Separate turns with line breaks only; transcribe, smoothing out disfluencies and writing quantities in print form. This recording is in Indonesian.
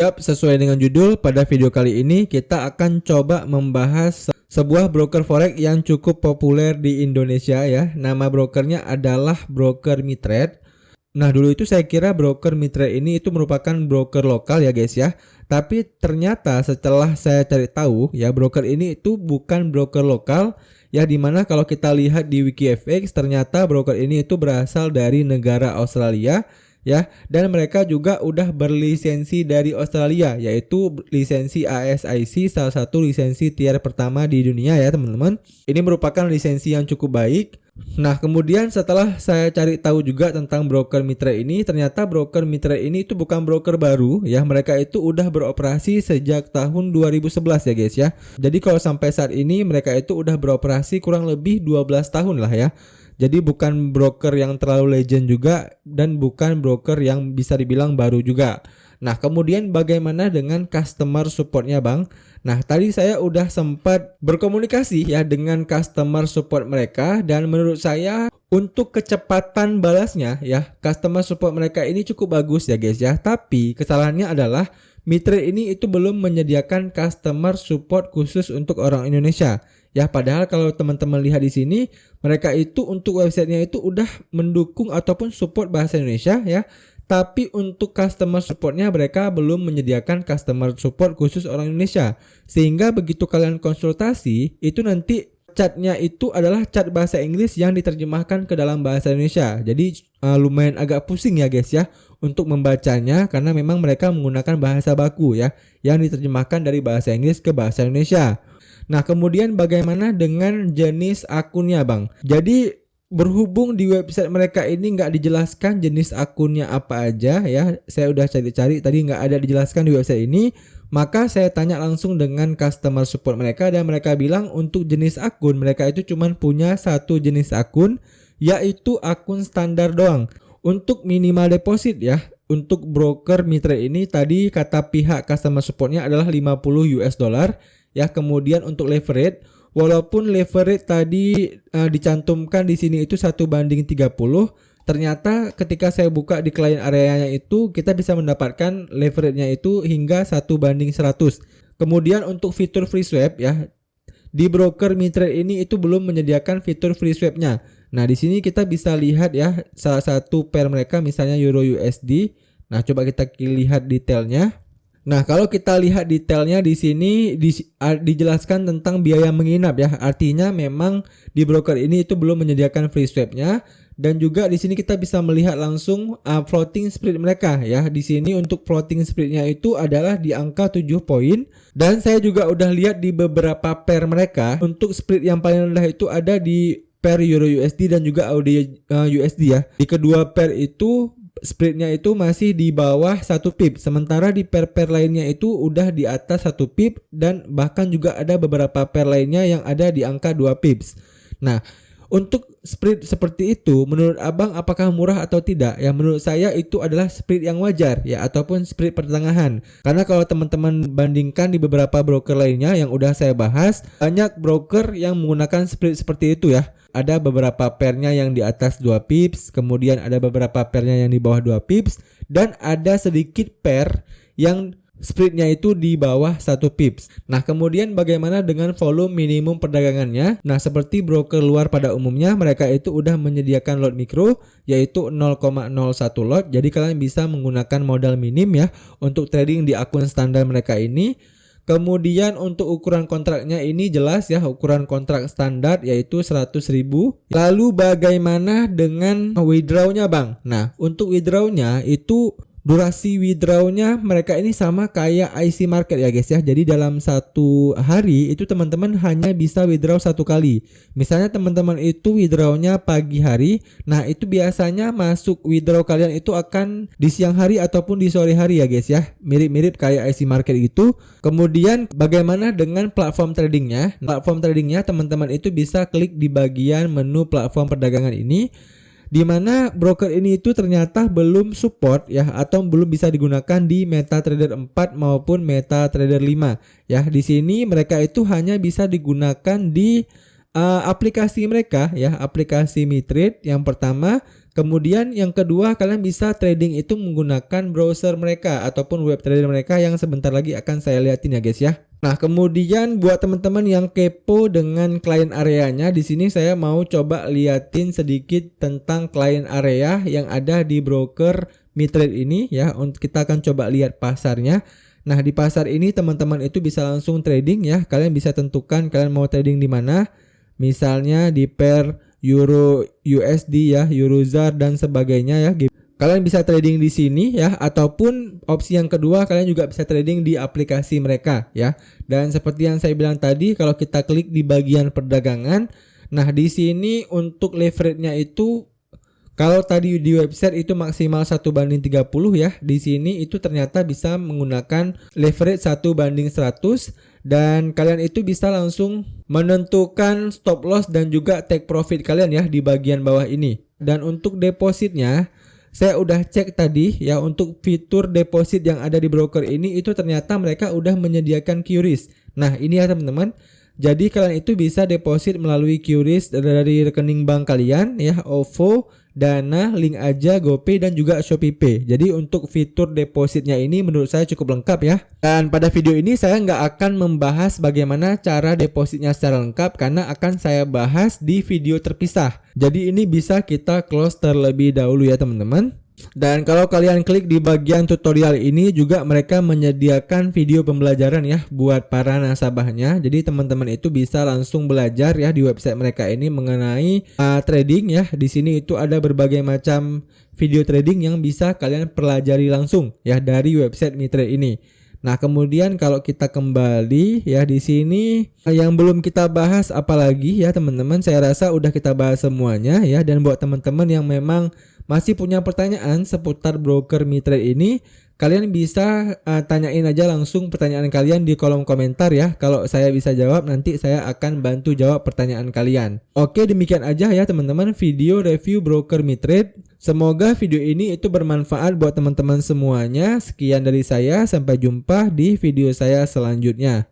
Yap, sesuai dengan judul, pada video kali ini kita akan coba membahas sebuah broker forex yang cukup populer di Indonesia ya. Nama brokernya adalah broker Mitrade. Nah, dulu itu saya kira broker Mitrade ini itu merupakan broker lokal ya guys ya. Tapi ternyata setelah saya cari tahu ya, broker ini itu bukan broker lokal ya, dimana kalau kita lihat di WikiFX ternyata broker ini itu berasal dari negara Australia ya, dan mereka juga udah berlisensi dari Australia, yaitu lisensi ASIC, salah satu lisensi tier pertama di dunia ya teman-teman. Ini merupakan lisensi yang cukup baik. Nah, kemudian setelah saya cari tahu juga tentang broker Mitrade ini, ternyata broker Mitrade ini itu bukan broker baru ya, mereka itu udah beroperasi sejak tahun 2011 ya guys ya. Jadi kalau sampai saat ini mereka itu udah beroperasi kurang lebih 12 tahun lah ya. Jadi bukan broker yang terlalu legend juga dan bukan broker yang bisa dibilang baru juga. Nah, kemudian bagaimana dengan customer supportnya Bang? Nah, tadi saya udah sempat berkomunikasi ya dengan customer support mereka, dan menurut saya untuk kecepatan balasnya ya, customer support mereka ini cukup bagus ya guys ya. Tapi kesalahannya adalah Mitrade ini itu belum menyediakan customer support khusus untuk orang Indonesia. Ya, padahal kalau teman-teman lihat di sini, mereka itu untuk websitenya itu udah mendukung ataupun support bahasa Indonesia ya. Tapi untuk customer supportnya mereka belum menyediakan customer support khusus orang Indonesia. Sehingga begitu kalian konsultasi, itu nanti chatnya itu adalah chat bahasa Inggris yang diterjemahkan ke dalam bahasa Indonesia. Jadi lumayan agak pusing ya guys ya untuk membacanya, karena memang mereka menggunakan bahasa baku ya, yang diterjemahkan dari bahasa Inggris ke bahasa Indonesia. Nah, kemudian bagaimana dengan jenis akunnya Bang? Jadi berhubung di website mereka ini nggak dijelaskan jenis akunnya apa aja ya, saya udah cari-cari tadi nggak ada dijelaskan di website ini, maka saya tanya langsung dengan customer support mereka, dan mereka bilang untuk jenis akun mereka itu cuma punya satu jenis akun, yaitu akun standar doang. Untuk minimal deposit ya, untuk broker Mitrade ini tadi kata pihak customer supportnya adalah 50 US dollar. Ya, kemudian untuk leverage, walaupun leverage tadi dicantumkan di sini itu 1:30, ternyata ketika saya buka di client areanya itu kita bisa mendapatkan leverage-nya itu hingga 1:100. Kemudian untuk fitur free swap ya, di broker Mitrade ini itu belum menyediakan fitur free swap-nya. Nah, di sini kita bisa lihat ya salah satu pair mereka, misalnya Euro USD. Nah, coba kita lihat detailnya. Nah, kalau kita lihat detailnya di sini dijelaskan tentang biaya menginap ya. Artinya memang di broker ini itu belum menyediakan free swap-nya, dan juga di sini kita bisa melihat langsung floating spread mereka ya. Di sini untuk floating spread-nya itu adalah di angka 7 poin, dan saya juga udah lihat di beberapa pair mereka untuk spread yang paling rendah itu ada di pair Euro USD dan juga AUD USD ya. Di kedua pair itu spreadnya itu masih di bawah 1 pip, sementara di pair-pair lainnya itu udah di atas 1 pip, dan bahkan juga ada beberapa pair lainnya yang ada di angka 2 pips. Nah, untuk spread seperti itu menurut Abang apakah murah atau tidak? Ya, menurut saya itu adalah spread yang wajar ya, ataupun spread pertengahan. Karena kalau teman-teman bandingkan di beberapa broker lainnya yang udah saya bahas, banyak broker yang menggunakan spread seperti itu ya. Ada beberapa pairnya yang di atas 2 pips, kemudian ada beberapa pairnya yang di bawah 2 pips, dan ada sedikit pair yang spreadnya itu di bawah 1 pips. Nah, kemudian bagaimana dengan volume minimum perdagangannya? Nah, seperti broker luar pada umumnya, mereka itu udah menyediakan lot mikro, yaitu 0,01 lot. Jadi kalian bisa menggunakan modal minim ya untuk trading di akun standar mereka ini. Kemudian untuk ukuran kontraknya ini jelas ya, ukuran kontrak standar yaitu 100.000. Lalu bagaimana dengan withdrawnya Bang? Nah, untuk withdrawnya itu durasi withdrawnya mereka ini sama kayak IC market ya guys ya. Jadi dalam satu hari itu teman-teman hanya bisa withdraw satu kali. Misalnya teman-teman itu withdrawnya pagi hari, nah itu biasanya masuk withdraw kalian itu akan di siang hari ataupun di sore hari ya guys ya. Mirip-mirip kayak IC market gitu. Kemudian bagaimana dengan platform tradingnya? Platform tradingnya teman-teman itu bisa klik di bagian menu platform perdagangan ini, di mana broker ini itu ternyata belum support ya, atau belum bisa digunakan di MetaTrader 4 maupun MetaTrader 5 ya. Di sini mereka itu hanya bisa digunakan di aplikasi mereka ya, aplikasi MiTrade yang pertama. Kemudian yang kedua, kalian bisa trading itu menggunakan browser mereka ataupun web trader mereka yang sebentar lagi akan saya liatin ya guys ya. Nah, kemudian buat teman-teman yang kepo dengan client areanya, di sini saya mau coba liatin sedikit tentang client area yang ada di broker MiTrade ini ya. Kita akan coba lihat pasarnya. Nah, di pasar ini teman-teman itu bisa langsung trading ya. Kalian bisa tentukan kalian mau trading di mana. Misalnya di pair Euro USD ya, Eurozar dan sebagainya ya. Kalian bisa trading di sini ya, ataupun opsi yang kedua kalian juga bisa trading di aplikasi mereka ya. Dan seperti yang saya bilang tadi, kalau kita klik di bagian perdagangan, nah di sini untuk leverage-nya itu kalau tadi di website itu maksimal 1:30 ya, di sini itu ternyata bisa menggunakan leverage 1:100 dan kalian itu bisa langsung menentukan stop loss dan juga take profit kalian ya di bagian bawah ini. Dan untuk depositnya saya udah cek tadi ya, untuk fitur deposit yang ada di broker ini itu ternyata mereka udah menyediakan QRIS. Nah, ini ya teman-teman. Jadi kalian itu bisa deposit melalui QRIS dari rekening bank kalian ya, OVO, Dana, Link Aja, GoPay dan juga ShopeePay. Jadi untuk fitur depositnya ini menurut saya cukup lengkap ya. Dan pada video ini saya nggak akan membahas bagaimana cara depositnya secara lengkap karena akan saya bahas di video terpisah. Jadi ini bisa kita close terlebih dahulu ya teman-teman. Dan kalau kalian klik di bagian tutorial ini juga mereka menyediakan video pembelajaran ya buat para nasabahnya. Jadi teman-teman itu bisa langsung belajar ya di website mereka ini mengenai trading ya. Di sini itu ada berbagai macam video trading yang bisa kalian pelajari langsung ya dari website MiTrade ini. Nah, kemudian kalau kita kembali ya di sini yang belum kita bahas apalagi ya teman-teman, saya rasa udah kita bahas semuanya ya. Dan buat teman-teman yang memang masih punya pertanyaan seputar broker MiTrade ini, kalian bisa tanyain aja langsung pertanyaan kalian di kolom komentar ya. Kalau saya bisa jawab, nanti saya akan bantu jawab pertanyaan kalian. Oke, demikian aja ya teman-teman video review broker MiTrade. Semoga video ini itu bermanfaat buat teman-teman semuanya. Sekian dari saya, sampai jumpa di video saya selanjutnya.